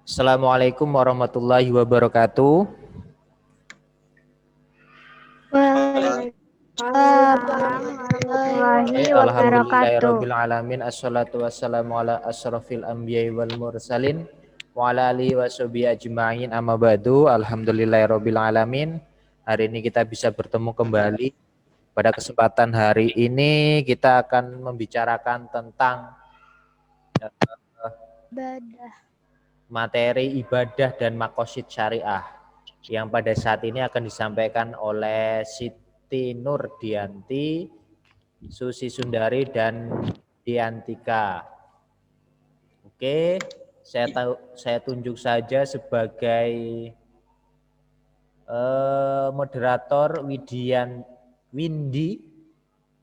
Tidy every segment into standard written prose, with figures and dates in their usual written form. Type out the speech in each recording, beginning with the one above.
Assalamualaikum warahmatullahi wabarakatuh. Waalaikumsalam warahmatullahi wabarakatuh. Alhamdulillahirrabbilalamin. Assalatu wassalamu ala asrafil anbiya'i wal mursalin wa ala alihi wa sahbihi ajma'in, amma ba'du. Alhamdulillahirrabbilalamin. Hari ini kita bisa bertemu kembali. Pada kesempatan hari ini kita akan membicarakan tentang Ibadah. materi ibadah dan makosid syariah yang pada saat ini akan disampaikan oleh Siti Nurdianti, Susi Sundari, dan Diantika. Oke, saya tunjuk saja sebagai moderator Windy,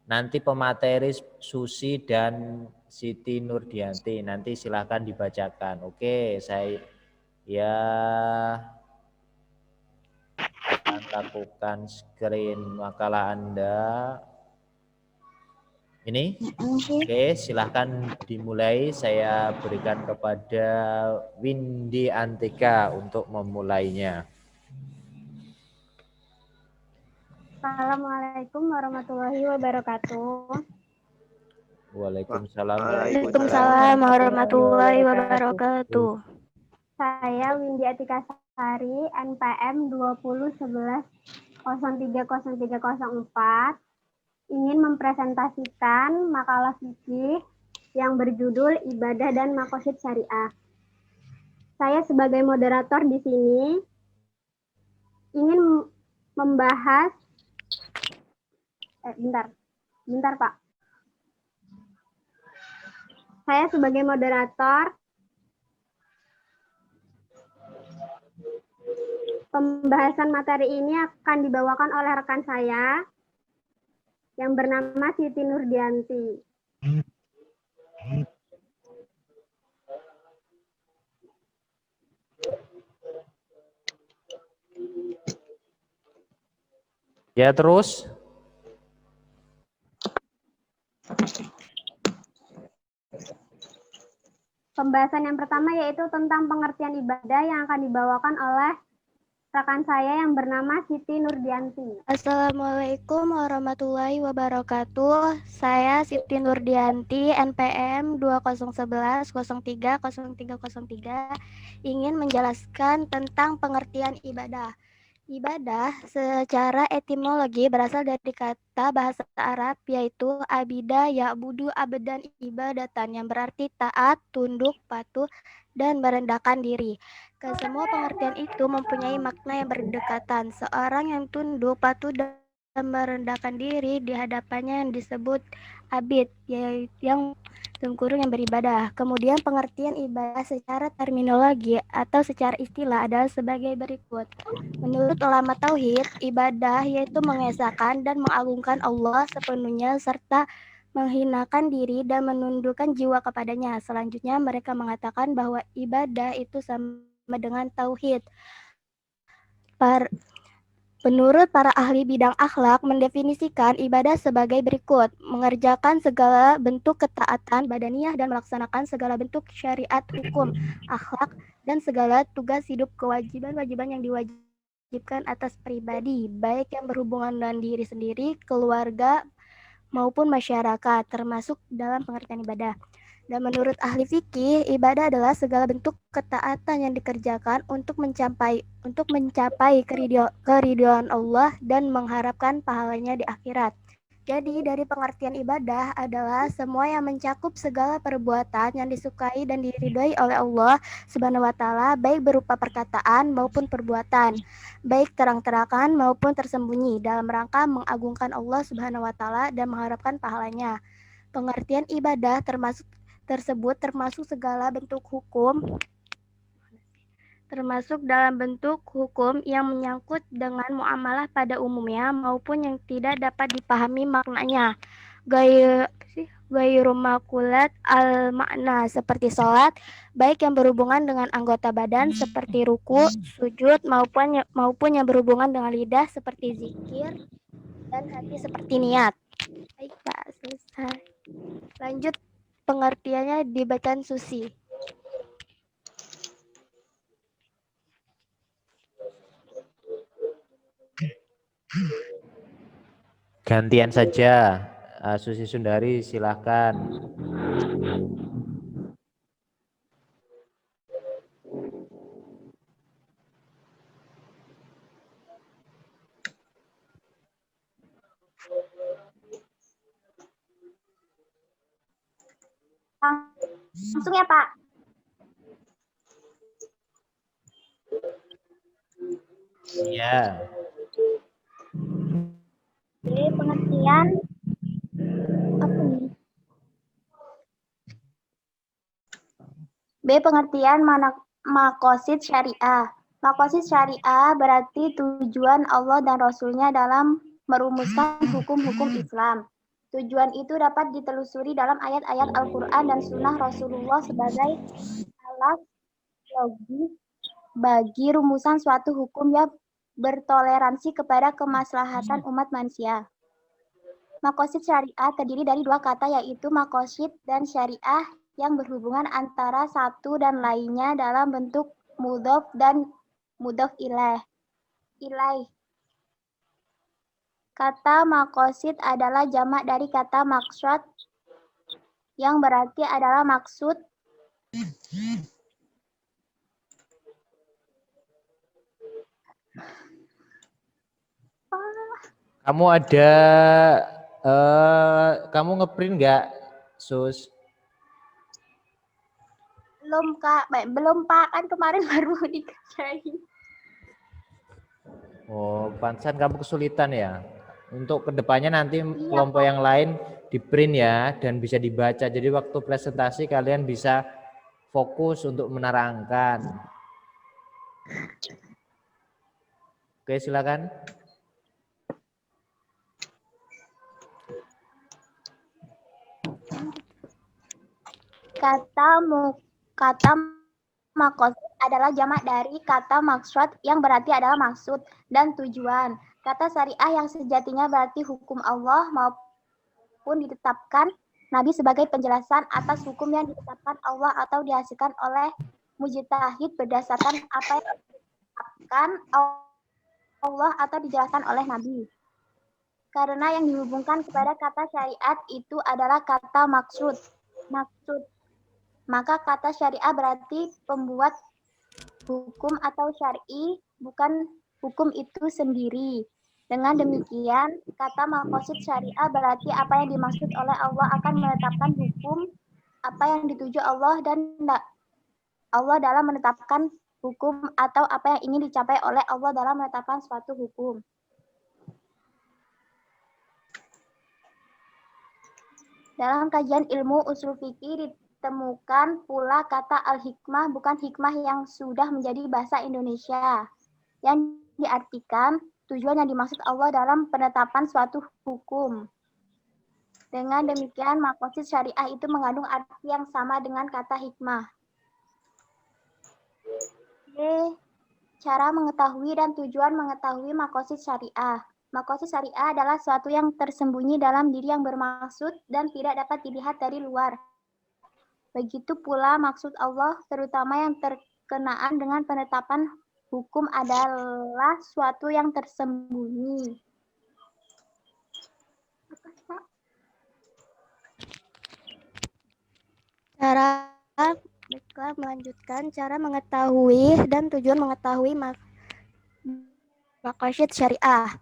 nanti pemateri Susi dan Siti Nurdianti. Nanti silahkan dibacakan. Oke, saya akan lakukan screen makalah Anda. Ini? Oke, silahkan dimulai. Saya berikan kepada Windy Antika untuk memulainya. Assalamualaikum warahmatullahi wabarakatuh. Waalaikumsalam. Waalaikumsalam warahmatullahi wabarakatuh. Saya Windy Atika Sari, NPM 2011-030304, ingin mempresentasikan makalah fikih yang berjudul Ibadah dan Maqasid Syariah. Saya sebagai moderator di sini ingin membahas bentar Pak. Saya sebagai moderator pembahasan materi ini akan dibawakan oleh rekan saya yang bernama Siti Nurdianti. Ya, terus. Pembahasan yang pertama yaitu tentang pengertian ibadah yang akan dibawakan oleh rekan saya yang bernama Siti Nurdianti. Assalamualaikum warahmatullahi wabarakatuh. Saya Siti Nurdianti, NPM 2011-03-0303, ingin menjelaskan tentang pengertian ibadah. Ibadah secara etimologi berasal dari kata bahasa Arab yaitu abida ya'budu abedan ibadatan, yang berarti taat, tunduk, patuh, dan merendahkan diri. Kesemua pengertian itu mempunyai makna yang berdekatan. Seorang yang tunduk, patuh, dan merendahkan diri di hadapannya yang disebut abid, yaitu yang yang beribadah. Kemudian pengertian ibadah secara terminologi atau secara istilah adalah sebagai berikut. Menurut ulama tauhid, ibadah yaitu mengesahkan dan mengagungkan Allah sepenuhnya serta menghinakan diri dan menundukkan jiwa kepadanya. Selanjutnya mereka mengatakan bahwa ibadah itu sama dengan tauhid. Menurut para ahli bidang akhlak mendefinisikan ibadah sebagai berikut: mengerjakan segala bentuk ketaatan badaniyah dan melaksanakan segala bentuk syariat hukum, akhlak, dan segala tugas hidup kewajiban-kewajiban yang diwajibkan atas pribadi, baik yang berhubungan dengan diri sendiri, keluarga, maupun masyarakat, termasuk dalam pengertian ibadah. Dan menurut ahli fikih, ibadah adalah segala bentuk ketaatan yang dikerjakan untuk mencapai keridhaan Allah dan mengharapkan pahalanya di akhirat. Jadi dari pengertian ibadah adalah semua yang mencakup segala perbuatan yang disukai dan diridhoi oleh Allah Subhanahu wa taala, baik berupa perkataan maupun perbuatan, baik terang-terangan maupun tersembunyi, dalam rangka mengagungkan Allah Subhanahu wa taala dan mengharapkan pahalanya. Pengertian ibadah termasuk segala bentuk hukum, termasuk dalam bentuk hukum yang menyangkut dengan muamalah pada umumnya maupun yang tidak dapat dipahami maknanya. Gairu makulat al makna seperti sholat, baik yang berhubungan dengan anggota badan seperti ruku, sujud, maupun yang berhubungan dengan lidah seperti zikir, dan hati seperti niat. Baik Pak, selesai. Lanjut pengertiannya dibacaan Susi. Gantian saja. Susi Sundari silahkan. Langsung ya Pak. Iya. Jadi pengertian apa nih? B. Pengertian makosid syariah. Makosid syariah berarti tujuan Allah dan Rasulnya dalam merumuskan hukum-hukum Islam. Tujuan itu dapat ditelusuri dalam ayat-ayat Al-Quran dan Sunnah Rasulullah sebagai alat logis bagi rumusan suatu hukum yang bertoleransi kepada kemaslahatan umat manusia. Makosid syariah terdiri dari dua kata yaitu makosid dan syariah yang berhubungan antara satu dan lainnya dalam bentuk mudhof dan mudhof ilaih. Kata makosid adalah jamak dari kata maksud yang berarti adalah maksud. Kamu ada kamu ngeprint nggak, Sus? Belum Kak, belum Pak, kan kemarin baru dikerjain. Oh, pantesan kamu kesulitan ya. Untuk kedepannya nanti kelompok yang lain di print ya dan bisa dibaca. Jadi waktu presentasi kalian bisa fokus untuk menerangkan. Oke, silakan. Kata makosid adalah jamak dari kata maksud yang berarti adalah maksud dan tujuan. Kata syariah yang sejatinya berarti hukum Allah maupun ditetapkan Nabi sebagai penjelasan atas hukum yang ditetapkan Allah atau dihasilkan oleh mujtahid berdasarkan apa yang ditetapkan Allah atau dijelaskan oleh Nabi. Karena yang dihubungkan kepada kata syariat itu adalah kata maksud. Maka kata syariah berarti pembuat hukum atau syar'i, bukan hukum itu sendiri. Dengan demikian, kata makosid syariah berarti apa yang dimaksud oleh Allah akan menetapkan hukum, apa yang dituju Allah dan Allah dalam menetapkan hukum atau apa yang ingin dicapai oleh Allah dalam menetapkan suatu hukum. Dalam kajian ilmu usul fikih ditemukan pula kata al-hikmah bukan hikmah yang sudah menjadi bahasa Indonesia, yang diartikan tujuan yang dimaksud Allah dalam penetapan suatu hukum. Dengan demikian, makosid syariah itu mengandung arti yang sama dengan kata hikmah. Cara mengetahui dan tujuan mengetahui makosid syariah. Makosid syariah adalah sesuatu yang tersembunyi dalam diri yang bermaksud dan tidak dapat dilihat dari luar. Begitu pula maksud Allah, terutama yang terkenaan dengan penetapan hukum adalah suatu yang tersembunyi. Cara melanjutkan cara mengetahui dan tujuan mengetahui maqasid syariah.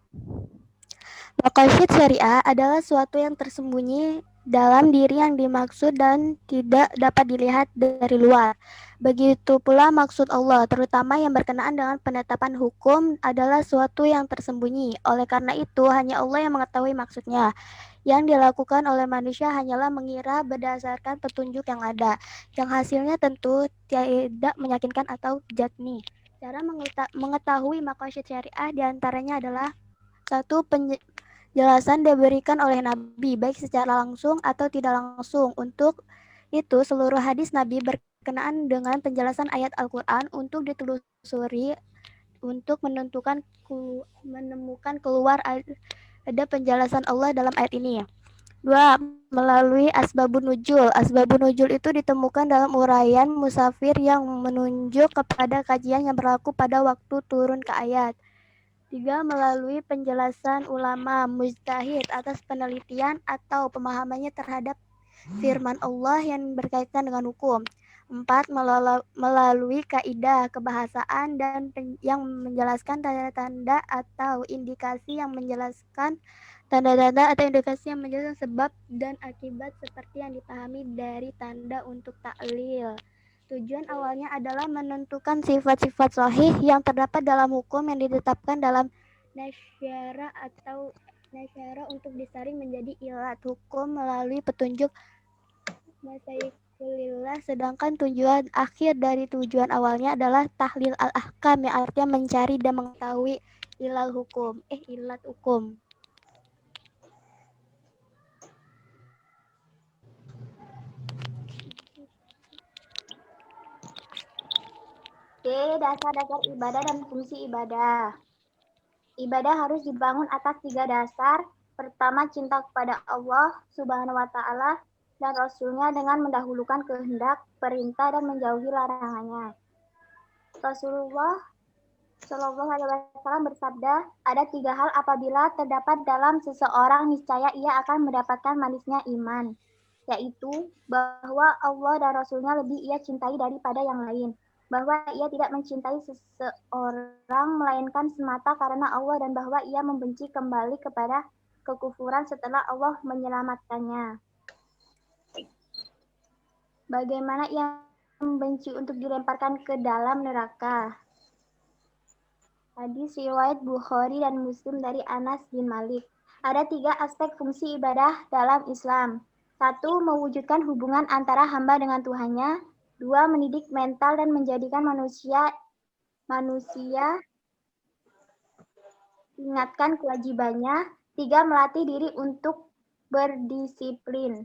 Maqasid syariah adalah suatu yang tersembunyi dalam diri yang dimaksud dan tidak dapat dilihat dari luar. Begitu pula maksud Allah, terutama yang berkenaan dengan penetapan hukum adalah suatu yang tersembunyi. Oleh karena itu, hanya Allah yang mengetahui maksudnya. Yang dilakukan oleh manusia hanyalah mengira berdasarkan petunjuk yang ada, yang hasilnya tentu tidak meyakinkan atau jatni. Cara mengetahui maqasid syariah diantaranya adalah satu, penjelasan diberikan oleh Nabi, baik secara langsung atau tidak langsung. Untuk itu, seluruh hadis Nabi berkenaan dengan penjelasan ayat Al-Quran untuk ditelusuri untuk menemukan keluar ada penjelasan Allah dalam ayat ini. 2. Melalui asbabun nuzul. Asbabun nuzul itu ditemukan dalam uraian musafir yang menunjuk kepada kajian yang berlaku pada waktu turun ke ayat. 3. Melalui penjelasan ulama mujtahid atas penelitian atau pemahamannya terhadap firman Allah yang berkaitan dengan hukum. 4. Melalui kaidah kebahasaan dan yang menjelaskan tanda-tanda atau indikasi yang menjelaskan sebab dan akibat seperti yang dipahami dari tanda untuk taklil. Tujuan awalnya adalah menentukan sifat-sifat sahih yang terdapat dalam hukum yang ditetapkan dalam nasyara atau nasyara untuk disaring menjadi ilat hukum melalui petunjuk masaikulillah, sedangkan tujuan akhir dari tujuan awalnya adalah tahlil al-ahkam yang artinya mencari dan mengetahui ilat hukum. D. Dasar-dasar ibadah dan fungsi ibadah. Ibadah harus dibangun atas 3 dasar. Pertama, cinta kepada Allah Subhanahu wa Ta'ala dan Rasul-Nya dengan mendahulukan kehendak, perintah, dan menjauhi larangannya. Rasulullah Shallallahu Alaihi Wasallam bersabda, ada 3 hal apabila terdapat dalam seseorang, niscaya ia akan mendapatkan manisnya iman, yaitu bahwa Allah dan Rasul-Nya lebih ia cintai daripada yang lain, bahwa ia tidak mencintai seseorang melainkan semata karena Allah, dan bahwa ia membenci kembali kepada kekufuran setelah Allah menyelamatkannya. Bagaimana ia membenci untuk dilemparkan ke dalam neraka? Hadis riwayat Bukhari dan Muslim dari Anas bin Malik. Ada 3 aspek fungsi ibadah dalam Islam. 1. Mewujudkan hubungan antara hamba dengan Tuhannya. 2. Mendidik mental dan menjadikan manusia ingatkan kewajibannya. 3. Melatih diri untuk berdisiplin.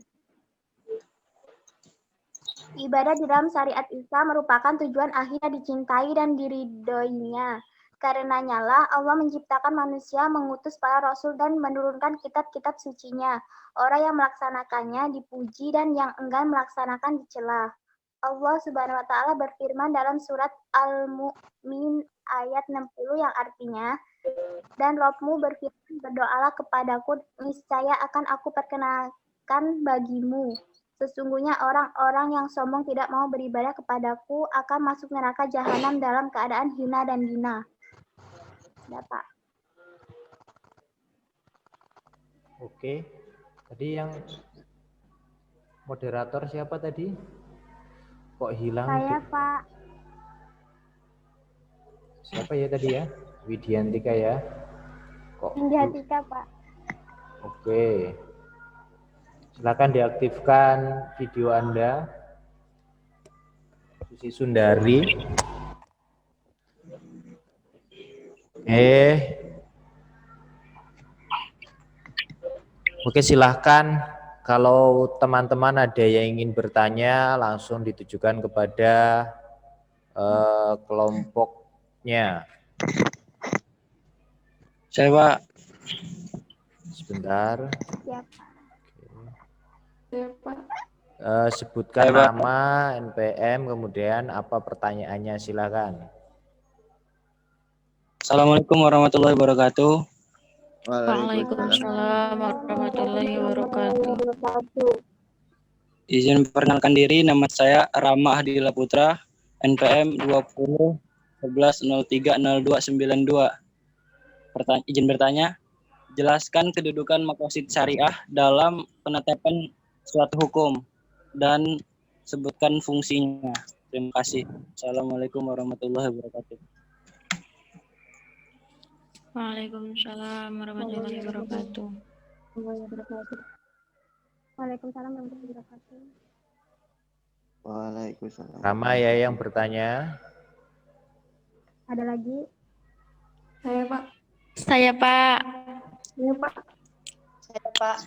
Ibadah di dalam syariat Islam merupakan tujuan akhirnya dicintai dan diridhoinya. Karenanya lah Allah menciptakan manusia, mengutus para rasul, dan menurunkan kitab-kitab sucinya. Orang yang melaksanakannya dipuji dan yang enggan melaksanakan dicela. Allah Subhanahu wa Ta'ala berfirman dalam surat Al-Mu'min ayat 60 yang artinya, dan Rabb-mu berfirman, berdoalah kepadaku, niscaya akan aku perkenalkan bagimu. Sesungguhnya orang-orang yang sombong tidak mau beribadah kepadaku akan masuk neraka jahanam dalam keadaan hina dan hina. Pak. Oke. Tadi yang moderator siapa tadi? Kok hilang? Saya, Pak. Siapa ya tadi ya? Widiantika ya? Kok? Widiantika, Pak. Oke. Silakan diaktifkan video Anda. Susi Sundari. Oke, silahkan. Kalau teman-teman ada yang ingin bertanya, langsung ditujukan kepada kelompoknya. Saya, Pak. Sebentar. Siap. Sebutkan nama, NPM, kemudian apa pertanyaannya, silakan. Assalamualaikum warahmatullahi wabarakatuh. Waalaikumsalam warahmatullahi wabarakatuh. Izin memperkenalkan diri, nama saya Rama Hadila Putra, NPM 20 11 03 0292. Izin bertanya, jelaskan kedudukan maqasid syariah dalam penetapan suatu hukum dan sebutkan fungsinya. Terima kasih. Assalamualaikum warahmatullahi wabarakatuh. Waalaikumsalam warahmatullahi wabarakatuh. Waalaikumsalam warahmatullahi wabarakatuh. Waalaikumsalam. Rama ya yang bertanya. Ada lagi? Saya, Pak. Saya, Pak. Iya, Pak. Saya, Pak.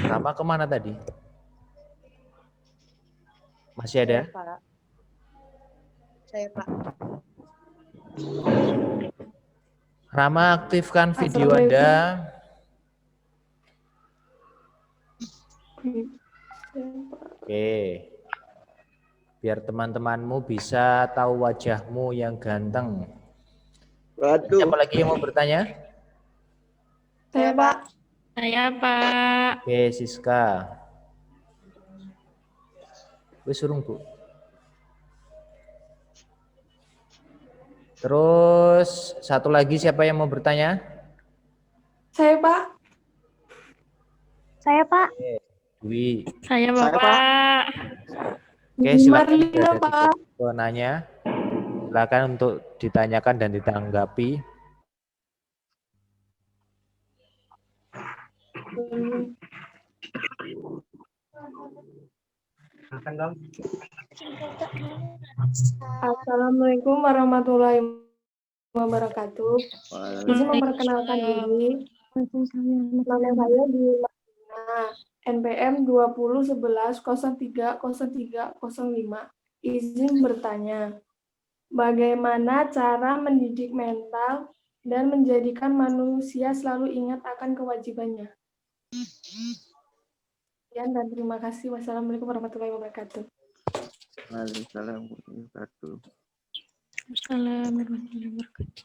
Rama kemana tadi? Masih ada? Saya, Pak. Rama, aktifkan video Anda. Oke. Biar teman-temanmu bisa tahu wajahmu yang ganteng. Siapa lagi yang mau bertanya? Saya, Pak. Saya, Pak. Oke, Siska. Wis urung, Bu. Terus satu lagi siapa yang mau bertanya? Saya, Pak. Saya, Pak. Dwi. Saya, Bapak. Oke, silakan Marlina, ada Pak. penanya. Silakan untuk ditanyakan dan ditanggapi. Assalamualaikum warahmatullahi wabarakatuh. Izin memperkenalkan diri. Nama saya Dwi Marlina, NPM 2011-03-03-05. Izin bertanya, bagaimana cara mendidik mental dan menjadikan manusia selalu ingat akan kewajibannya? Sekian dan terima kasih. Wassalamualaikum warahmatullahi wabarakatuh. Waalaikumsalam warahmatullahi wabarakatuh. Assalamualaikum warahmatullahi wabarakatuh.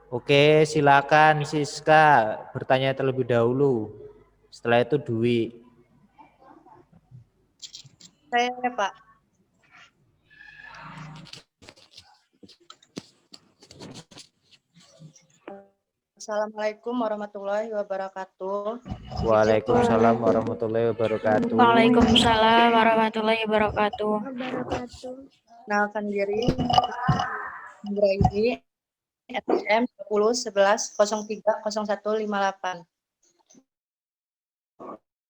Oke, silakan Siska bertanya terlebih dahulu. Setelah itu Dwi. Saya, Pak. Assalamualaikum warahmatullahi wabarakatuh. Waalaikumsalam warahmatullahi wabarakatuh. Waalaikumsalam warahmatullahi wabarakatuh. Kenalkan diri, Indraidi, NPM 1011-03-0158.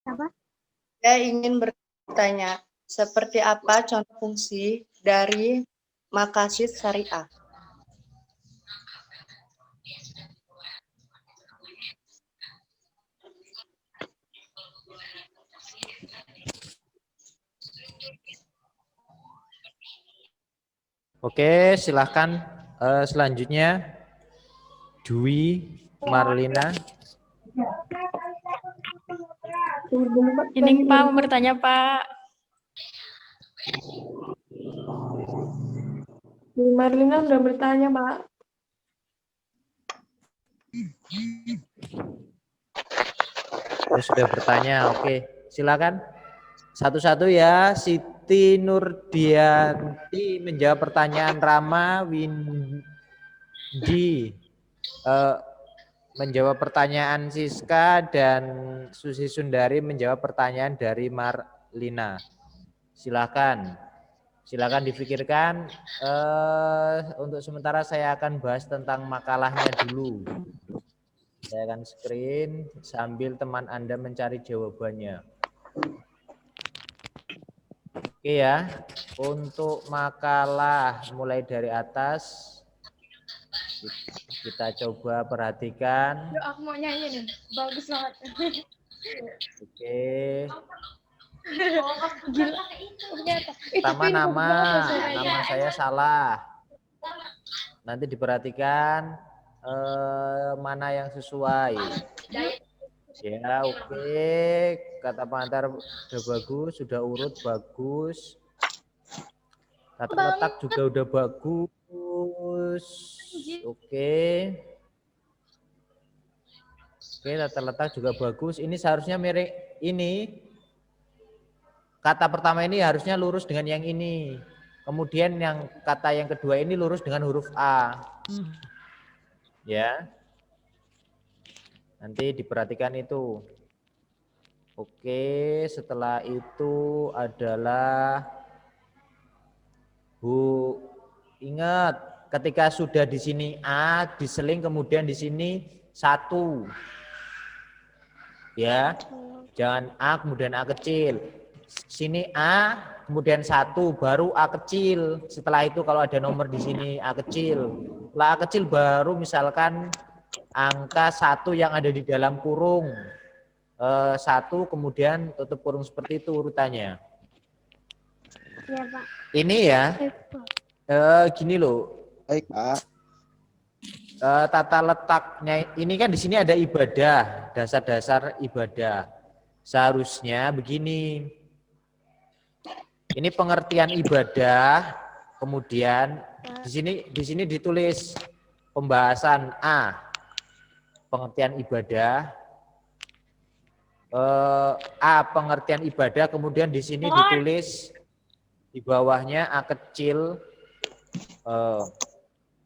Apa? Saya ingin bertanya, seperti apa contoh fungsi dari maqasid syariah? Oke, silahkan selanjutnya Dwi Marlina. Ini Pak mau bertanya Pak. Bu Marlina sudah bertanya Pak. Sudah bertanya, oke. Silakan. Satu-satu ya, Siti Nurdianti menjawab pertanyaan Rama, Windy menjawab pertanyaan Siska, dan Susi Sundari menjawab pertanyaan dari Marlina. Silakan. Silakan dipikirkan. Untuk sementara saya akan bahas tentang makalahnya dulu. Saya akan screen sambil teman Anda mencari jawabannya. Oke ya, untuk makalah mulai dari atas kita coba perhatikan. Aku mau nyanyi nih, bagus banget. Oke. Gila. Pertama nama saya salah. Nanti diperhatikan mana yang sesuai. Ya, oke. Kata pengantar sudah bagus, sudah urut bagus. Tata letak juga udah bagus. Oke. Oke, tata letak juga bagus. Ini seharusnya mirip ini. Kata pertama ini harusnya lurus dengan yang ini. Kemudian yang kata yang kedua ini lurus dengan huruf A. Ya. Nanti diperhatikan itu. Oke, setelah itu adalah Bu. Ingat, ketika sudah di sini A diseling, kemudian di sini 1. Ya. Jangan A kemudian A kecil. Sini A kemudian 1 baru A kecil. Setelah itu kalau ada nomor di sini A kecil. La kecil baru misalkan angka 1 yang ada di dalam kurung. 1 kemudian tutup kurung seperti itu urutannya. Iya, Pak. Ini ya, gini loh. Baik, Pak. Tata letaknya ini kan di sini ada ibadah, dasar-dasar ibadah. Seharusnya begini. Ini pengertian ibadah, kemudian di sini ditulis pembahasan A. Pengertian ibadah. A pengertian ibadah, kemudian di sini ditulis di bawahnya A kecil.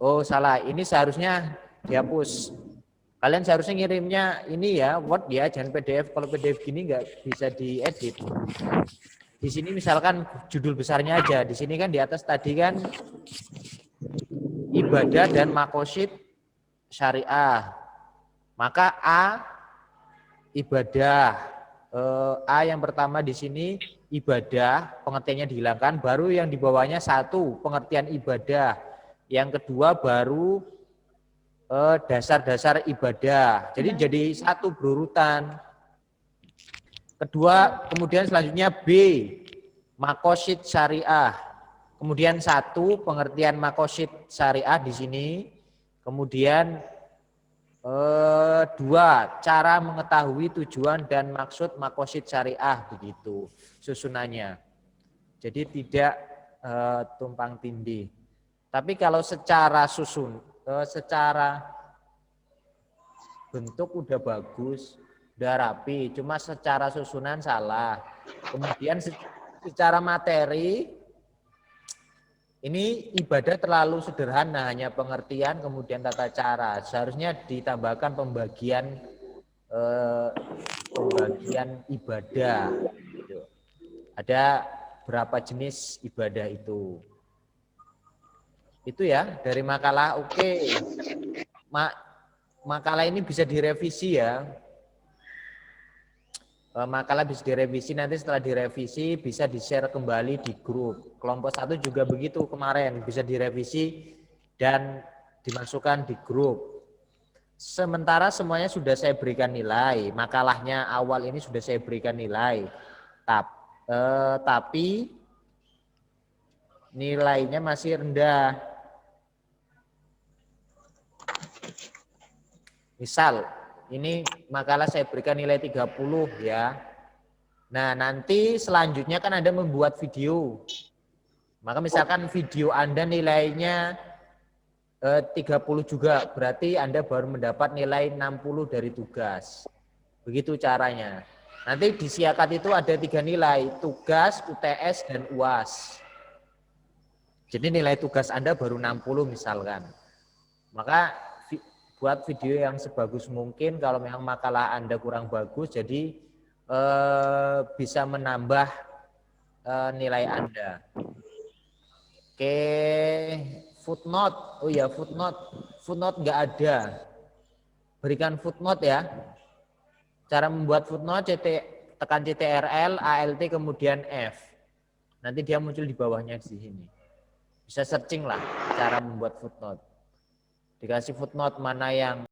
Oh salah, ini seharusnya dihapus. Kalian seharusnya ngirimnya ini ya, Word ya, jangan PDF. Kalau PDF gini nggak bisa diedit. Di sini misalkan judul besarnya aja. Di sini kan di atas tadi kan ibadah dan makosid syariah. Maka A ibadah. A yang pertama di sini ibadah, pengertiannya dihilangkan. Baru yang di bawahnya 1 pengertian ibadah. Yang kedua baru dasar-dasar ibadah. Jadi jadi 1 berurutan. Kedua, kemudian selanjutnya B, makosid syariah. Kemudian 1 pengertian makosid syariah di sini. Kemudian 2 cara mengetahui tujuan dan maksud makosid syariah, begitu susunannya. Jadi tidak tumpang tindih. Tapi kalau secara secara bentuk udah bagus, udah rapi, cuma secara susunan salah. Kemudian secara materi, ini ibadah terlalu sederhana, hanya pengertian, kemudian tata cara. Seharusnya ditambahkan pembagian ibadah. Ada berapa jenis ibadah itu? Itu ya dari makalah. Oke. Makalah ini bisa direvisi ya. Makalah bisa direvisi, nanti setelah direvisi bisa di-share kembali di grup. Kelompok 1 juga begitu kemarin, bisa direvisi dan dimasukkan di grup. Sementara semuanya sudah saya berikan nilai, makalahnya awal ini sudah saya berikan nilai. Tapi nilainya masih rendah. Misal, ini makalah saya berikan nilai 30 ya. Nah, nanti selanjutnya kan Anda membuat video. Maka misalkan video Anda nilainya 30 juga, berarti Anda baru mendapat nilai 60 dari tugas. Begitu caranya. Nanti di Siakat itu ada 3 nilai, tugas, UTS, dan UAS. Jadi nilai tugas Anda baru 60 misalkan. Maka buat video yang sebagus mungkin, kalau memang makalah Anda kurang bagus, jadi bisa menambah nilai Anda. Oke, footnote. Oh ya, footnote nggak ada. Berikan footnote ya. Cara membuat footnote, tekan CTRL, ALT, kemudian F. Nanti dia muncul di bawahnya di sini. Bisa searching lah cara membuat footnote. Dikasih footnote mana yang.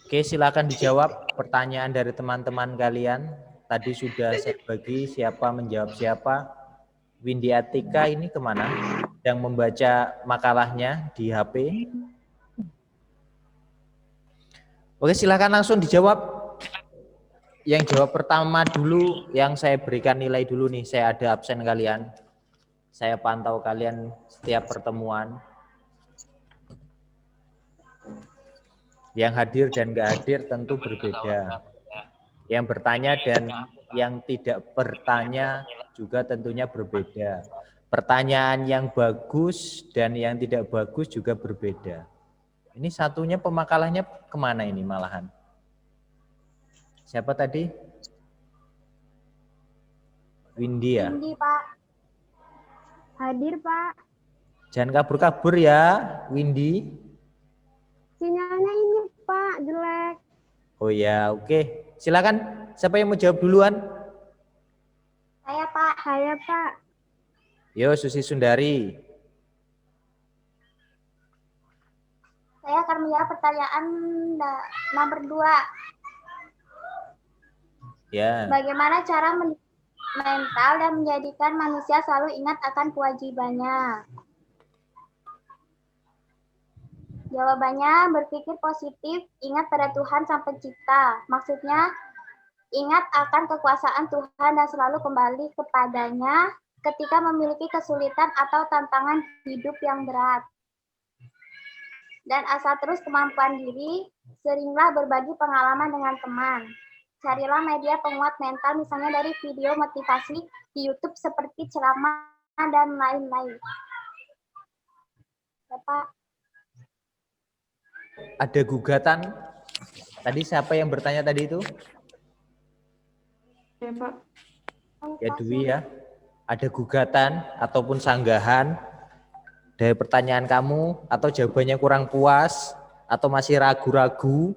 Oke, silakan dijawab pertanyaan dari teman-teman kalian. Tadi sudah saya bagi siapa menjawab siapa. Windy Atika ini kemana? Yang membaca makalahnya di HP. Oke, silakan langsung dijawab. Yang jawab pertama dulu, yang saya berikan nilai dulu nih. Saya ada absen kalian. Saya pantau kalian setiap pertemuan. Yang hadir dan nggak hadir tentu berbeda. Yang bertanya dan yang tidak bertanya juga tentunya berbeda. Pertanyaan yang bagus dan yang tidak bagus juga berbeda. Ini satunya pemakalahnya kemana ini malahan? Siapa tadi? Windy ya? Windy, Pak. Hadir, Pak. Jangan kabur-kabur ya, Windy. Sinyalnya ini, Pak, jelek. Oh ya, oke. Silakan, siapa yang mau jawab duluan? Saya, Pak. Saya, Pak. Yo, Susi Sundari. Saya akan menjawab pertanyaan nomor 2. Ya. Bagaimana cara mental dan menjadikan manusia selalu ingat akan kewajibannya? Jawabannya berpikir positif, ingat pada Tuhan Sang Pencipta. Maksudnya, ingat akan kekuasaan Tuhan dan selalu kembali kepadanya ketika memiliki kesulitan atau tantangan hidup yang berat. Dan asal terus kemampuan diri, seringlah berbagi pengalaman dengan teman. Carilah media penguat mental, misalnya dari video motivasi di YouTube seperti ceramah dan lain-lain. Bapak. Ada gugatan. Tadi siapa yang bertanya tadi itu? Ya, Pak. Ya Dwi ya. Ada gugatan ataupun sanggahan dari pertanyaan kamu atau jawabannya kurang puas atau masih ragu-ragu?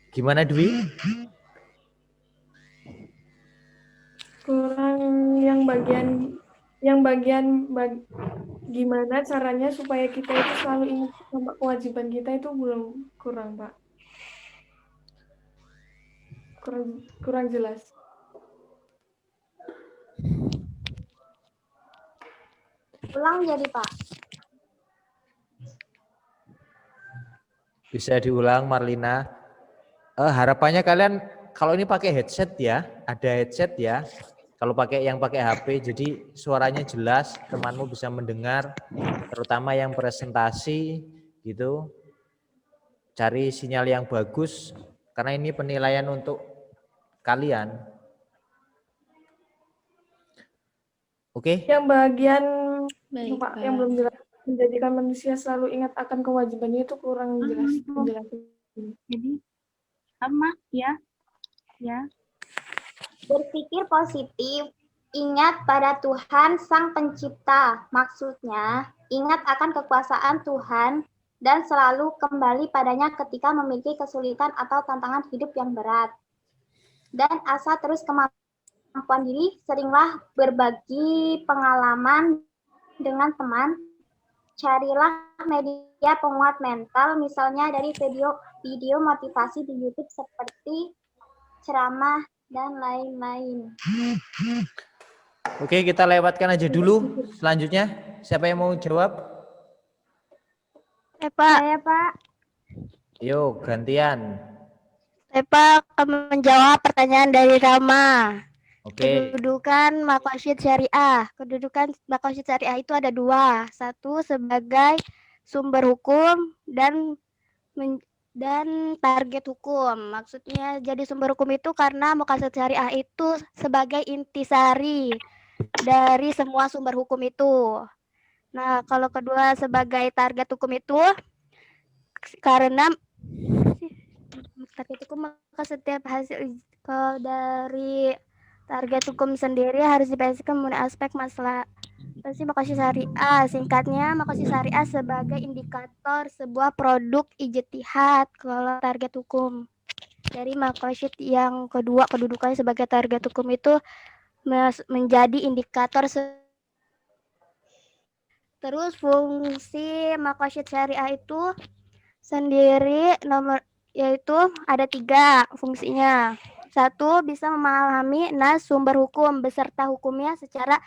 Gimana Dwi? Kurang gimana caranya supaya kita itu selalu ingat sama kewajiban kita itu belum kurang, Pak. Kurang jelas. Ulang jadi Pak. Bisa diulang Marlina. Harapannya kalian kalau ini pakai headset ya, ada headset ya. Kalau pakai HP, jadi suaranya jelas, temanmu bisa mendengar, terutama yang presentasi gitu. Cari sinyal yang bagus, karena ini penilaian untuk kalian. Oke? Yang bagian Baik, Pak, Pak. yang belum jelas, menjadikan manusia selalu ingat akan kewajibannya itu kurang jelas penjelasan. Jadi sama ya. Berpikir positif, ingat pada Tuhan Sang Pencipta. Maksudnya, ingat akan kekuasaan Tuhan dan selalu kembali padanya ketika memiliki kesulitan atau tantangan hidup yang berat. Dan asal terus kemampuan diri, seringlah berbagi pengalaman dengan teman. Carilah media penguat mental, misalnya dari video motivasi di YouTube seperti ceramah dan lain-lain. Oke, kita lewatkan aja dulu. Selanjutnya, siapa yang mau jawab? Pak. Saya, Pak. Yuk, gantian. Saya Pak akan menjawab pertanyaan dari Rama. Oke. Kedudukan Maqasid Syariah. Kedudukan Maqasid Syariah itu ada 2. Satu sebagai sumber hukum dan target hukum. Maksudnya jadi sumber hukum itu karena Maqasid Syariah itu sebagai intisari dari semua sumber hukum itu. Nah, kalau kedua sebagai target hukum itu karena target hukum maka setiap hasil dari target hukum sendiri harus dipastikan mengenai aspek masalah Maqasid Syariah. Singkatnya, Maqasid Syariah sebagai indikator sebuah produk ijtihad kalau target hukum. Dari Maqasid yang kedua, kedudukannya sebagai target hukum itu menjadi indikator. Terus fungsi Maqasid Syariah itu sendiri yaitu ada 3 fungsinya. 1, bisa memahami nas sumber hukum beserta hukumnya secara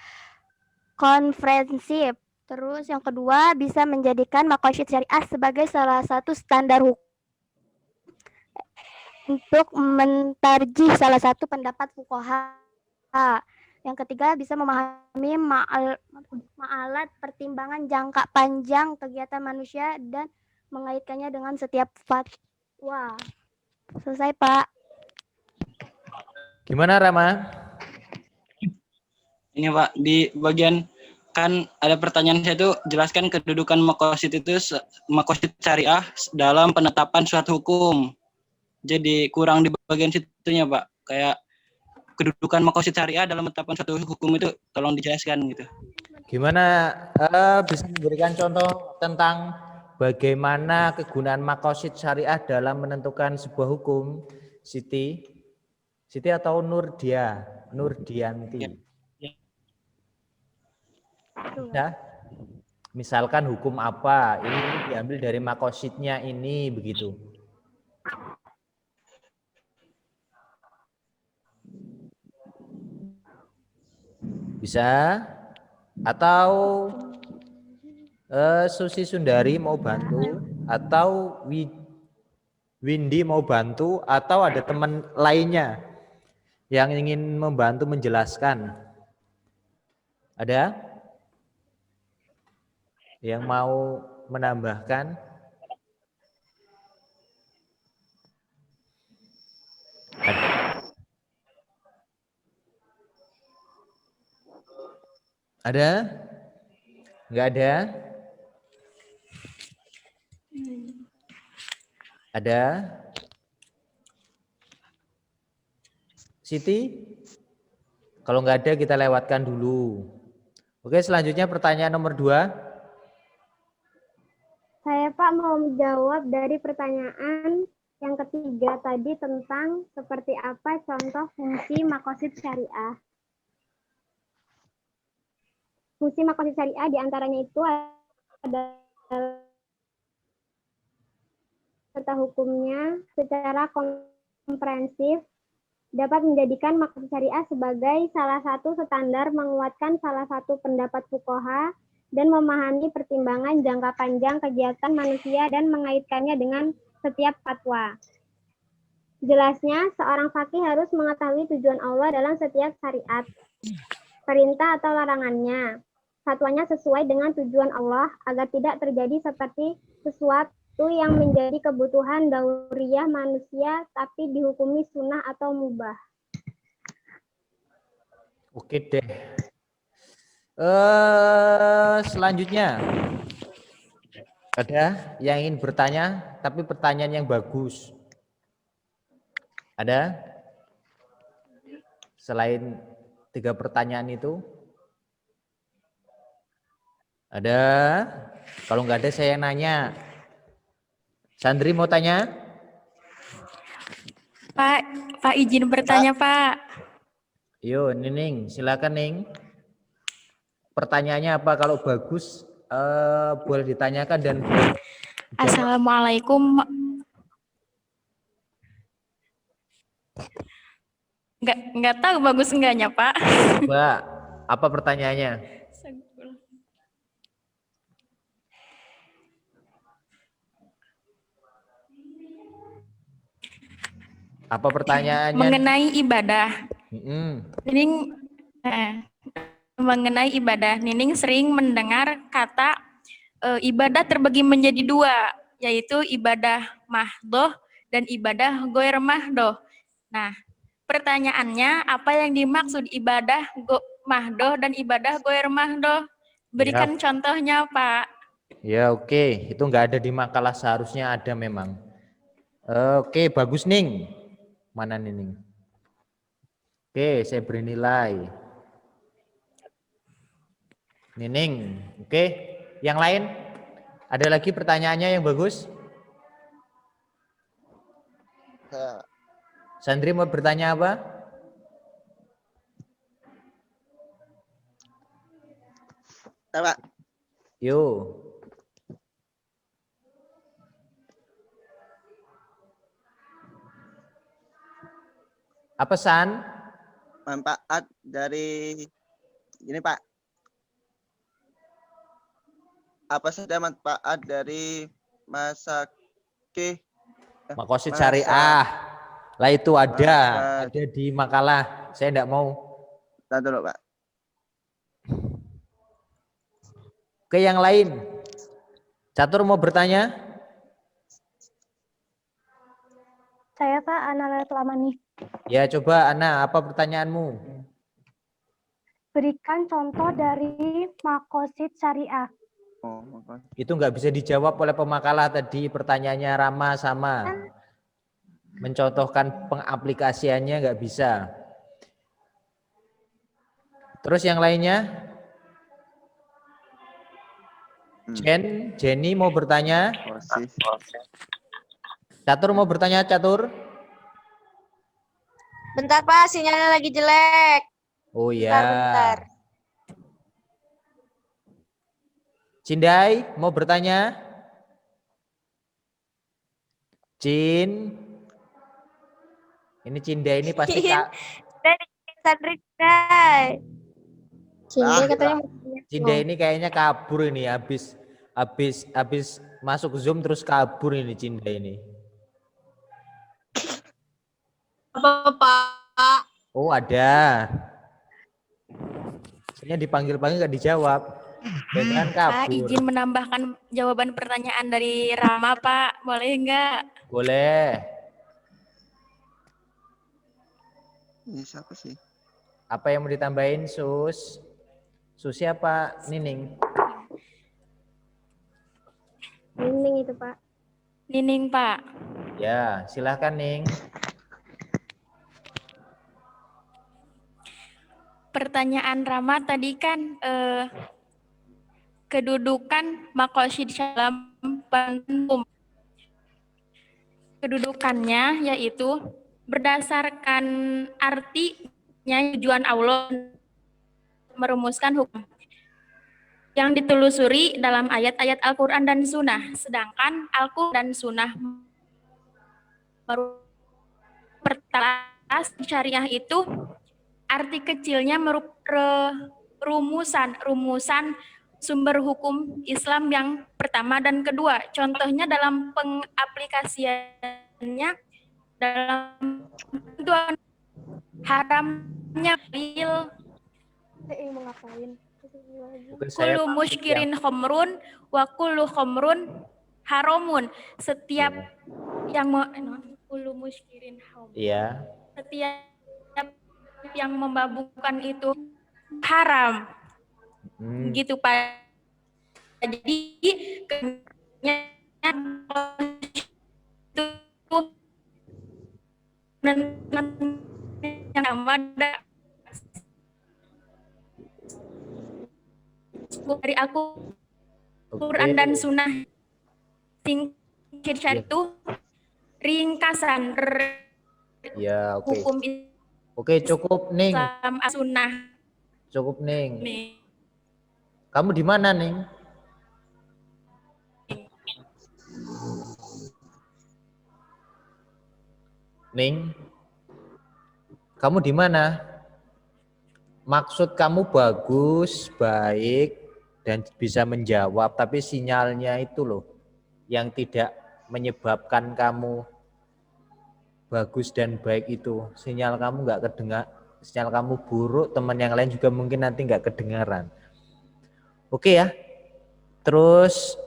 komprehensif. Terus yang kedua, bisa menjadikan Maqasid Syariah sebagai salah satu standar hukum untuk mentarjih salah satu pendapat fuqaha. Yang ketiga, bisa memahami ma'alat pertimbangan jangka panjang kegiatan manusia dan mengaitkannya dengan setiap fatwa. Selesai, Pak. Gimana Rama? Ini Pak, di bagian kan ada pertanyaan saya itu jelaskan kedudukan Maqasid Syariah dalam penetapan suatu hukum. Jadi kurang di bagian situnya Pak, kayak kedudukan Maqasid Syariah dalam penetapan suatu hukum itu tolong dijelaskan gitu. Gimana bisa memberikan contoh tentang bagaimana kegunaan Maqasid Syariah dalam menentukan sebuah hukum? Siti atau Nurdianti? Bisa. Misalkan hukum apa, ini diambil dari makosidnya ini, begitu. Bisa? Atau Susi Sundari mau bantu? Atau Windy mau bantu? Atau ada teman lainnya yang ingin membantu menjelaskan? Ada? Yang mau menambahkan? Ada? Enggak ada? Ada? Siti? Kalau enggak ada kita lewatkan dulu. Oke, selanjutnya pertanyaan nomor 2. Saya Pak mau menjawab dari pertanyaan yang ketiga tadi tentang seperti apa contoh fungsi makosid syariah. Fungsi makosid syariah diantaranya itu adalah serta hukumnya secara komprehensif dapat menjadikan makosid syariah sebagai salah satu standar menguatkan salah satu pendapat fuqaha dan memahami pertimbangan jangka panjang kegiatan manusia dan mengaitkannya dengan setiap fatwa. Jelasnya, seorang faqih harus mengetahui tujuan Allah dalam setiap syariat, perintah atau larangannya. Fatwanya sesuai dengan tujuan Allah agar tidak terjadi seperti sesuatu yang menjadi kebutuhan dauriyah manusia tapi dihukumi sunnah atau mubah. Oke deh. Selanjutnya ada yang ingin bertanya tapi pertanyaan yang bagus. Ada? Selain 3 pertanyaan itu? Ada? Kalau nggak ada saya nanya. Sandri mau tanya? Pak izin bertanya, Pak. Yo, Nining, silakan Ning. Pertanyaannya apa? Kalau bagus boleh ditanyakan dan boleh dijawab. Assalamualaikum. Nggak tahu bagus enggaknya, Pak. Coba, apa pertanyaannya? Apa pertanyaannya? Mengenai ibadah. Mm-mm. Nining mengenai ibadah, Nining sering mendengar kata ibadah terbagi menjadi 2, yaitu ibadah mahdoh dan ibadah goir mahdoh. Nah, pertanyaannya apa yang dimaksud ibadah mahdoh dan ibadah goir mahdoh? Berikan contohnya, Pak. Ya oke, itu nggak ada di makalah, seharusnya ada memang. Oke, bagus Ning. Mana Nining? Oke, saya beri nilai. Nining, oke. Yang lain? Ada lagi pertanyaannya yang bagus? Sandri mau bertanya apa? Pak. Yo. Apa San? Manfaat dari ini Pak. Apa saja manfaat dari makosid syariah? Lah itu ada di makalah. Saya enggak mau. Tahan dulu Pak. Oke, yang lain. Catur mau bertanya? Saya Pak, Ana Lamani. Ya, coba Ana, apa pertanyaanmu? Berikan contoh dari makosid syariah. Itu nggak bisa dijawab oleh pemakalah tadi, pertanyaannya Rama sama. Mencontohkan pengaplikasiannya nggak bisa. Terus yang lainnya? Jenny mau bertanya? Catur mau bertanya, Catur? Bentar Pak, sinyalnya lagi jelek. Oh ya. Bentar. Cindai, mau bertanya? Cin. Ini Cindai ini pasti Kak. Cindy Ah, katanya Cindai ini kayaknya kabur ini habis masuk Zoom terus kabur ini Cindai ini. Apa, Pak? Oh, ada. Saya dipanggil-panggil nggak dijawab. Jangan Pak, kabur. izin menambahkan jawaban pertanyaan dari Rama, Pak. Boleh nggak? Boleh. ini siapa sih? Apa yang mau ditambahin, Sus? Sus siapa? Nining. Nining itu, Pak. Nining, Pak. Ya, silahkan Ning. Pertanyaan Rama tadi kan kedudukan maqasid dalam penentum. Kedudukannya yaitu berdasarkan artinya tujuan Allah merumuskan hukum yang ditelusuri dalam ayat-ayat Al-Quran dan Sunnah. Sedangkan Al-Quran dan Sunnah pertelas syariah itu arti kecilnya rumusan sumber hukum Islam yang pertama dan kedua. Contohnya dalam pengaplikasiannya dalam tujuan haramnya bil mau ngapain? kullu muskirin khamrun wa kullu khamrun haramun. Setiap yang kullu muskirin khamrun. Iya. Setiap yang memabukkan itu haram. Gitu Pak. Jadi itu yang ada dari aku Quran dan Sunnah singkir itu ringkasan Ya, oke. hukum Oke, cukup Ning. Islam Sunnah. Cukup Ning. Kamu di mana Ning? Ning, kamu di mana? Maksud kamu bagus, baik, dan bisa menjawab, tapi sinyalnya itu loh yang tidak menyebabkan kamu bagus dan baik itu. Sinyal kamu nggak kedengar, sinyal kamu buruk, teman yang lain juga mungkin nanti nggak kedengaran. Oke ya. Terus,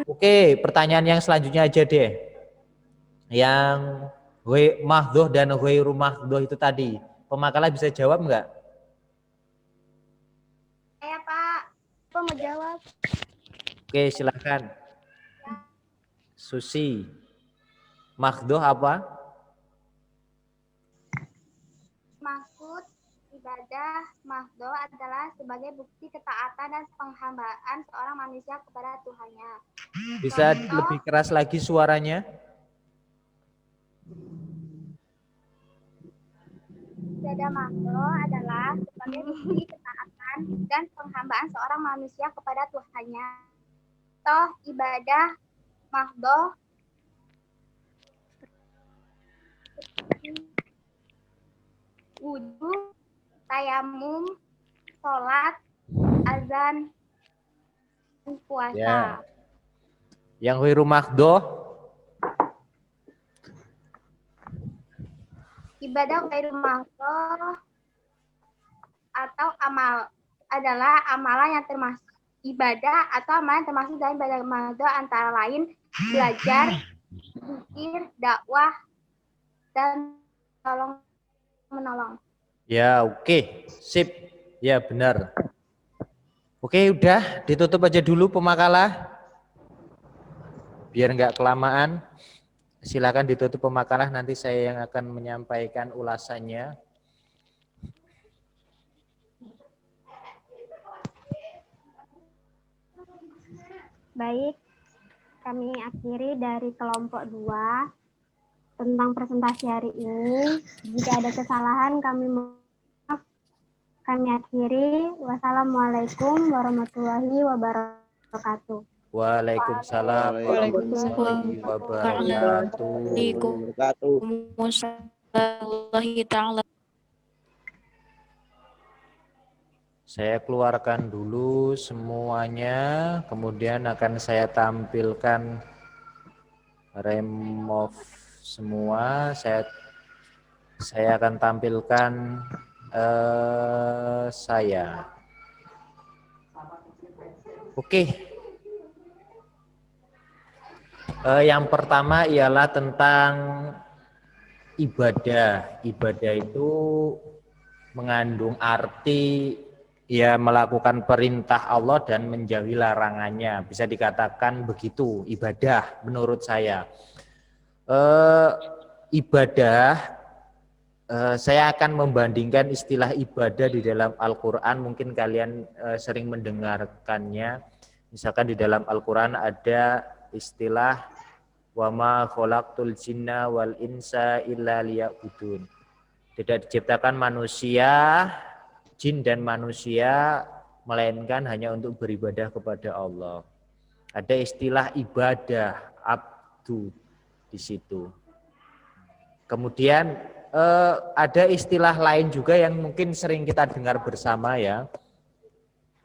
oke, pertanyaan yang selanjutnya aja deh. Yang mahdoh dan ghairu mahdoh itu tadi, pemakalah bisa jawab nggak? Saya, Pak. Apa mau jawab? Oke, silakan. Susi. Mahdoh apa? Maksud ibadah mahdoh adalah sebagai bukti ketaatan dan penghambaan seorang manusia kepada Tuhannya. Bisa lebih keras lagi suaranya? Ibadah mahdoh adalah sebagai bukti ketaatan dan penghambaan seorang manusia kepada Tuhannya. Toh ibadah mahdoh wudu, tayamum, sholat, azan, puasa. Ya. Yang ghairu mahdoh? Ibadah ghairu mahdoh atau amal adalah amalan yang termasuk ibadah atau amalan termasuk dalam ibadah mahdoh antara lain belajar, zikir, dakwah, dan menolong. Ya, oke. Sip. Ya, benar. Oke, udah ditutup aja dulu pemakalah. Biar nggak kelamaan. Silakan ditutup pemakalah, nanti saya yang akan menyampaikan ulasannya. Baik, kami akhiri dari kelompok 2 tentang presentasi hari ini. Jika ada kesalahan kami mohon. Kami akhiri. Wassalamualaikum warahmatullahi wabarakatuh. wabarakatuh. Waalaikumsalam warahmatullahi wabarakatuh. Wabarakatuh. Waalaikumsalam ta'ala. Saya keluarkan dulu semuanya, kemudian akan saya tampilkan remove semua. Saya akan tampilkan saya. Oke. Yang pertama ialah tentang ibadah. Ibadah itu mengandung arti ya melakukan perintah Allah dan menjauhi larangannya. Bisa dikatakan begitu ibadah menurut saya. Ibadah, saya akan membandingkan istilah ibadah di dalam Al-Quran. Mungkin kalian sering mendengarkannya. Misalkan di dalam Al-Quran ada istilah wa ma khalaqtul jinna wal insa illa liya'budun. Tidak diciptakan manusia, jin dan manusia melainkan hanya untuk beribadah kepada Allah. Ada istilah ibadah, abdu di situ. Kemudian ada istilah lain juga yang mungkin sering kita dengar bersama ya.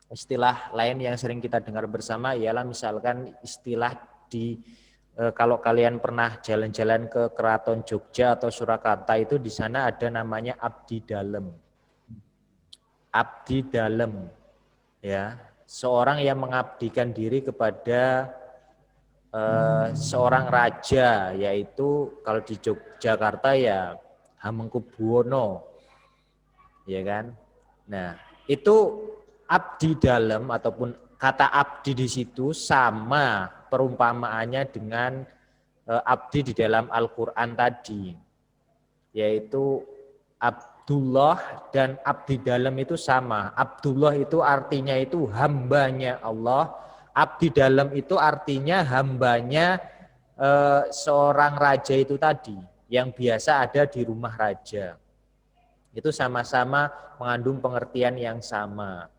Istilah lain yang sering kita dengar bersama ialah misalkan istilah kalau kalian pernah jalan-jalan ke Keraton Jogja atau Surakarta itu di sana ada namanya abdi dalem. Abdi dalem, ya, seorang yang mengabdikan diri kepada seorang raja, yaitu kalau di Yogyakarta ya Hamengkubuwono, ya kan. Nah itu abdi dalem ataupun kata abdi di situ sama perumpamaannya dengan abdi di dalam Al-Quran tadi, yaitu Abdullah dan abdi dalam itu sama. Abdullah itu artinya itu hambanya Allah, abdi dalam itu artinya hambanya seorang raja itu tadi, yang biasa ada di rumah raja. Itu sama-sama mengandung pengertian yang sama.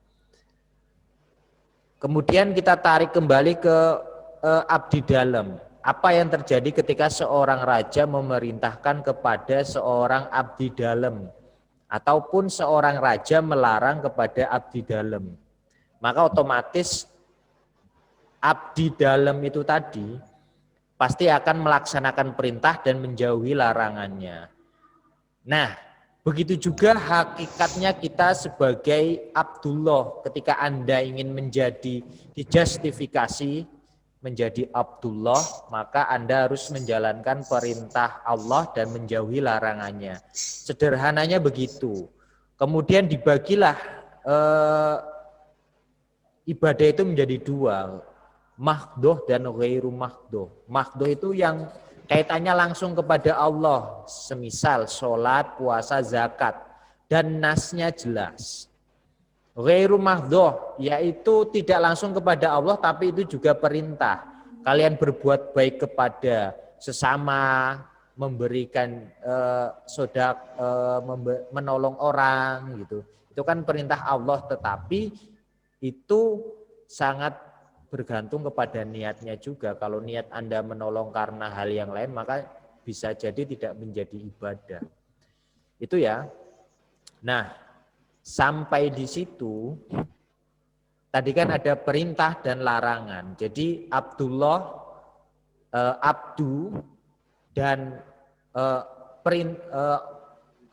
Kemudian kita tarik kembali ke abdi dalam. Apa yang terjadi ketika seorang raja memerintahkan kepada seorang abdi dalam ataupun seorang raja melarang kepada abdi dalam? Maka otomatis abdi dalam itu tadi pasti akan melaksanakan perintah dan menjauhi larangannya. Nah, begitu juga hakikatnya kita sebagai Abdullah. Ketika Anda ingin menjadi dijustifikasi menjadi Abdullah, maka Anda harus menjalankan perintah Allah dan menjauhi larangannya. Sederhananya begitu. Kemudian dibagilah ibadah itu menjadi dua, mahdoh dan ghairu mahdoh. Mahdoh itu yang kaitannya langsung kepada Allah, semisal sholat, puasa, zakat, dan nasnya jelas. Ghairu mahdoh, yaitu tidak langsung kepada Allah, tapi itu juga perintah. Kalian berbuat baik kepada sesama, memberikan menolong orang, gitu. Itu kan perintah Allah, tetapi itu sangat bergantung kepada niatnya juga. Kalau niat Anda menolong karena hal yang lain, maka bisa jadi tidak menjadi ibadah. Itu ya. Nah, sampai di situ, tadi kan ada perintah dan larangan. Jadi Abdullah, abdu, dan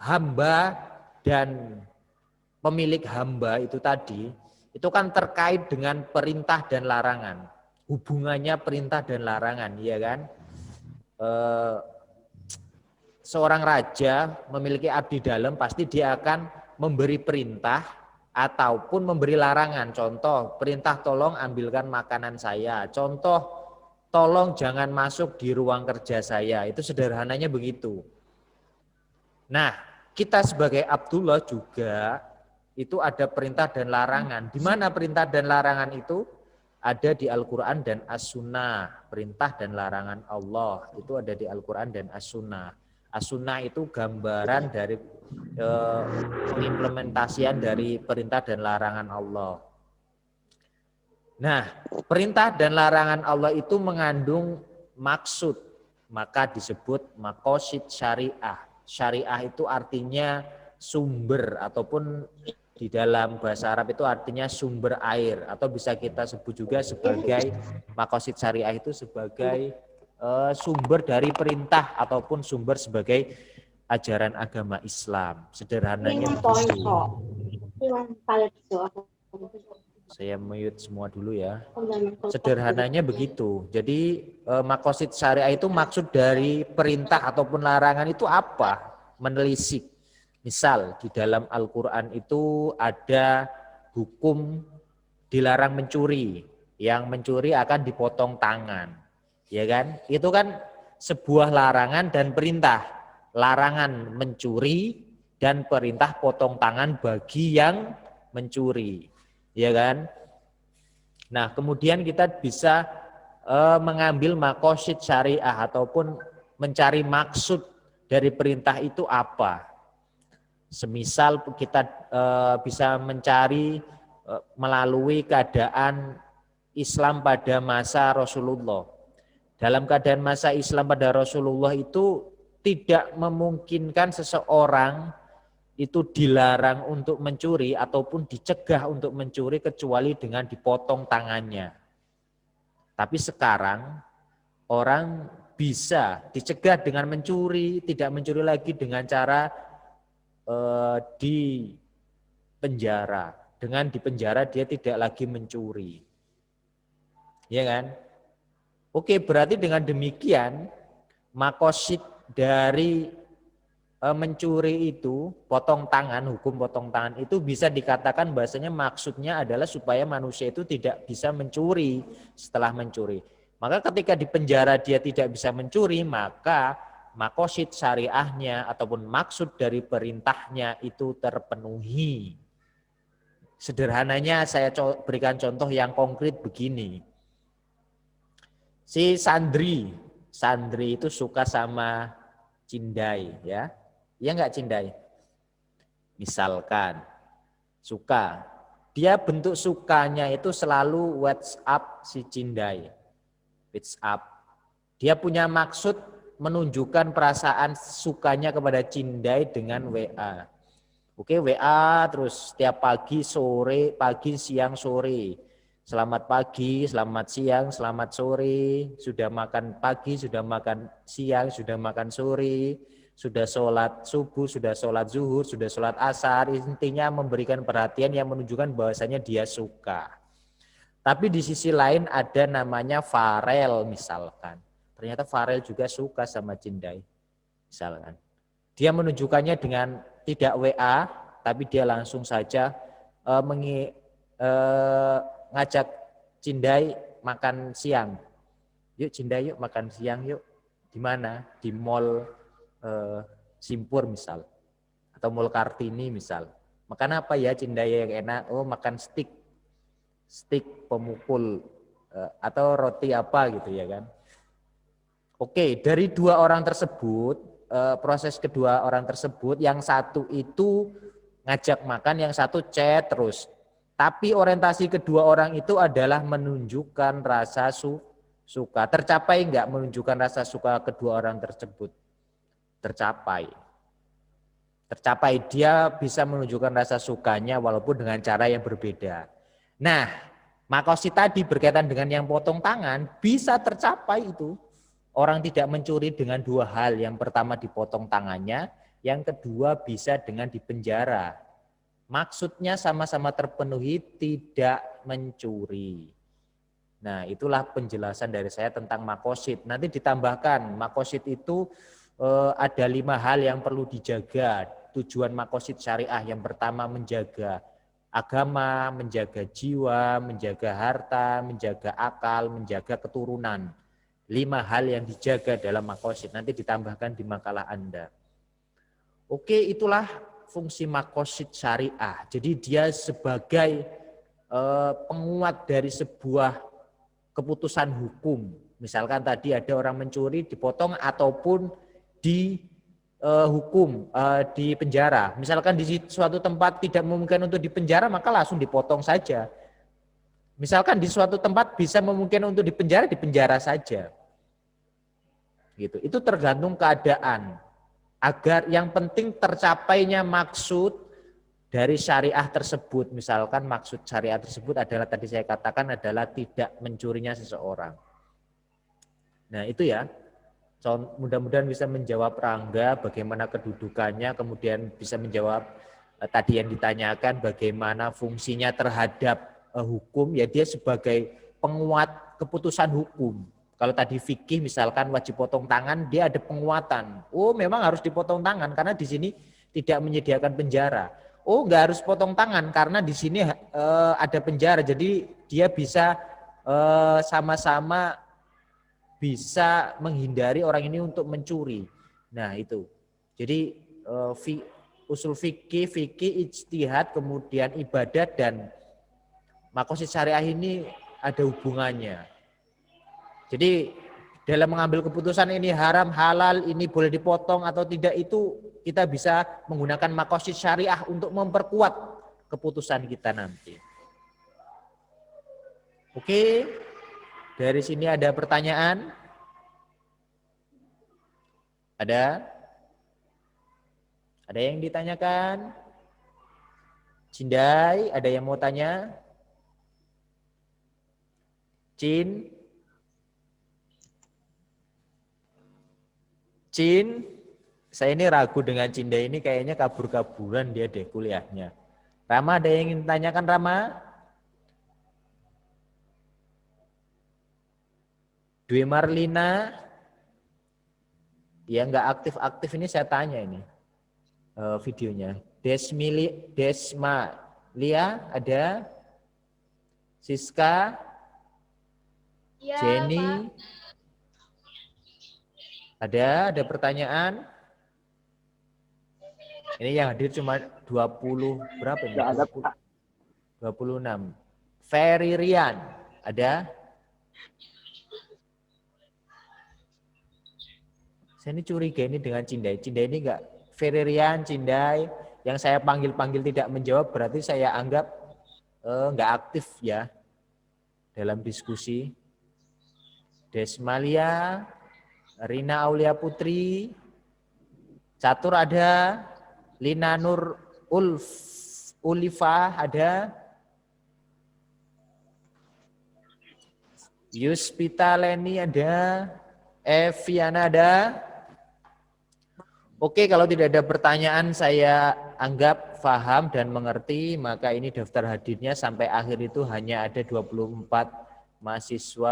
hamba dan pemilik hamba itu tadi, itu kan terkait dengan perintah dan larangan. Hubungannya perintah dan larangan, ya kan? Seorang raja memiliki abdi dalam, pasti dia akan memberi perintah ataupun memberi larangan. Contoh, perintah tolong ambilkan makanan saya. Contoh, tolong jangan masuk di ruang kerja saya. Itu sederhananya begitu. Nah, kita sebagai Abdullah juga itu ada perintah dan larangan. Di mana perintah dan larangan itu? Ada di Al-Quran dan As-Sunnah. Perintah dan larangan Allah itu ada di Al-Quran dan As-Sunnah. As-Sunnah itu gambaran dari pengimplementasian dari perintah dan larangan Allah. Nah, perintah dan larangan Allah itu mengandung maksud, maka disebut maqasid syariah. Syariah itu artinya sumber ataupun di dalam bahasa Arab itu artinya sumber air, atau bisa kita sebut juga sebagai maqasid syariah itu sebagai sumber dari perintah ataupun sumber sebagai ajaran agama Islam. Sederhananya begitu. Saya mute semua dulu ya. Sederhananya begitu. Jadi maqasid syariah itu maksud dari perintah ataupun larangan itu apa? Menelisik. Misal di dalam Al-Quran itu ada hukum dilarang mencuri. Yang mencuri akan dipotong tangan. Ya kan? Itu kan sebuah larangan dan perintah. Larangan mencuri dan perintah potong tangan bagi yang mencuri. Ya kan? Nah, kemudian kita bisa mengambil maqasid syariah ataupun mencari maksud dari perintah itu apa. Semisal kita bisa mencari melalui keadaan Islam pada masa Rasulullah. Dalam keadaan masa Islam pada Rasulullah itu tidak memungkinkan seseorang itu dilarang untuk mencuri ataupun dicegah untuk mencuri kecuali dengan dipotong tangannya. Tapi sekarang orang bisa dicegah dengan mencuri, tidak mencuri lagi dengan cara di penjara. Dengan di penjara dia tidak lagi mencuri. Ya kan? Oke, berarti dengan demikian maqasid dari mencuri itu, potong tangan, hukum potong tangan itu bisa dikatakan bahasanya maksudnya adalah supaya manusia itu tidak bisa mencuri setelah mencuri. Maka ketika di penjara dia tidak bisa mencuri, maka maqasid syariahnya ataupun maksud dari perintahnya itu terpenuhi. Sederhananya saya berikan contoh yang konkret begini. Si Sandri itu suka sama Cindai, ya. Iya enggak Cindai? Misalkan suka, dia bentuk sukanya itu selalu WhatsApp si Cindai. WhatsApp. Dia punya maksud menunjukkan perasaan sukanya kepada Cindai dengan WA. Oke, WA terus setiap pagi, sore, pagi, siang, sore. Selamat pagi, selamat siang, selamat sore. Sudah makan pagi, sudah makan siang, sudah makan sore. Sudah sholat subuh, sudah sholat zuhur, sudah sholat asar. Intinya memberikan perhatian yang menunjukkan bahwasanya dia suka. Tapi di sisi lain ada namanya Farel misalkan. Ternyata Farel juga suka sama Cindai. Misalkan. Dia menunjukkannya dengan tidak WA, tapi dia langsung saja ngajak Cindai makan siang. Yuk Cindai yuk makan siang yuk. Di mana? Di mall Simpur misal. Atau mall Kartini misal. Makan apa ya Cindai yang enak? Oh makan steak pemukul atau roti apa gitu ya kan. Oke, dari dua orang tersebut, proses kedua orang tersebut, yang satu itu ngajak makan, yang satu chat terus. Tapi orientasi kedua orang itu adalah menunjukkan rasa suka. Tercapai enggak menunjukkan rasa suka kedua orang tersebut? Tercapai. Dia bisa menunjukkan rasa sukanya walaupun dengan cara yang berbeda. Nah, maqasid tadi berkaitan dengan yang potong tangan bisa tercapai itu. Orang tidak mencuri dengan dua hal. Yang pertama dipotong tangannya, yang kedua bisa dengan dipenjara. Maksudnya sama-sama terpenuhi, tidak mencuri. Nah, itulah penjelasan dari saya tentang maqasid. Nanti ditambahkan, maqasid itu ada 5 hal yang perlu dijaga. Tujuan maqasid syariah yang pertama menjaga agama, menjaga jiwa, menjaga harta, menjaga akal, menjaga keturunan. 5 hal yang dijaga dalam maqasid. Nanti ditambahkan di makalah Anda. Oke, itulah fungsi maqasid syariah. Jadi dia sebagai penguat dari sebuah keputusan hukum. Misalkan tadi ada orang mencuri dipotong ataupun dihukum di penjara. Misalkan di suatu tempat tidak memungkinkan untuk dipenjara maka langsung dipotong saja. Misalkan di suatu tempat bisa memungkinkan untuk dipenjara saja. Gitu. Itu tergantung keadaan. Agar yang penting tercapainya maksud dari syariah tersebut. Misalkan maksud syariah tersebut adalah tadi saya katakan adalah tidak mencurinya seseorang. Nah itu ya. Mudah-mudahan bisa menjawab Rangga bagaimana kedudukannya, kemudian bisa menjawab tadi yang ditanyakan bagaimana fungsinya terhadap hukum, ya dia sebagai penguat keputusan hukum. Kalau tadi fikih misalkan wajib potong tangan, dia ada penguatan. Oh memang harus dipotong tangan karena di sini tidak menyediakan penjara. Oh nggak harus potong tangan karena di sini ada penjara, jadi dia bisa sama-sama bisa menghindari orang ini untuk mencuri. Nah itu. Jadi usul fikih, ijtihad, kemudian ibadat dan maqasid syariah ini ada hubungannya. Jadi dalam mengambil keputusan ini haram, halal, ini boleh dipotong atau tidak, itu kita bisa menggunakan maqasid syariah untuk memperkuat keputusan kita nanti. Oke. Dari sini ada pertanyaan? Ada? Ada yang ditanyakan? Cindai, ada yang mau tanya? Cin? Cin? Saya ini ragu dengan Cindai ini, kayaknya kabur-kaburan dia deh kuliahnya. Rama, ada yang ingin tanyakan Rama? Dwi Marlina, ya nggak aktif-aktif ini saya tanya ini videonya. Desma, Lia ada, Siska, Ya, Jenny, ada pertanyaan? Ini yang hadir cuma 20 berapa ini? 26. Ferry Rian, ada? Saya ini curiga ini dengan Cindai. Cindai ini enggak, Feririan, Cindai, yang saya panggil-panggil tidak menjawab berarti saya anggap enggak aktif ya dalam diskusi. Desmalia, Rina Aulia Putri, Catur ada, Lina Nur Ulifah ada, Yuspita Leni ada, Eviana ada. Oke, kalau tidak ada pertanyaan saya anggap paham dan mengerti, maka ini daftar hadirnya sampai akhir itu hanya ada 24 mahasiswa.